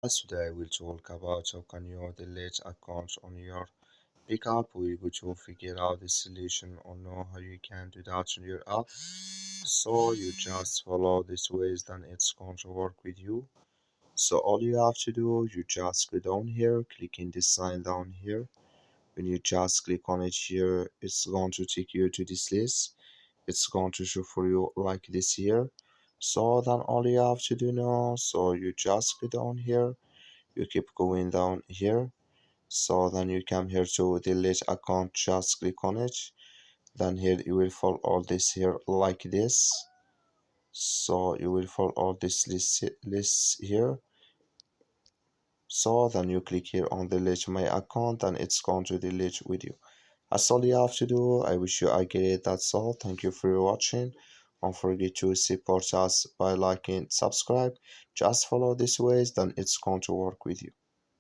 Today we'll talk about how can you delete accounts on your pickup. We're going to figure out the solution or know how you can do that on your app. So you just follow these ways, then it's going to work with you. So all you have to do, you just go down here, click in this sign down here. When you just click on it here, it's going to take you to this list. It's going to show for you like this here. So then all you have to do now, so you just go down here, you keep going down here, so then you come here to delete account, just click on it, then here you will follow all this here like this. So you will follow all this list here, so then you click here on delete my account and it's going to delete with you. That's all you have to do. I wish you a great. That's all. Thank you for watching. Don't forget to support us by liking, subscribe. Just follow these ways, then it's going to work with you.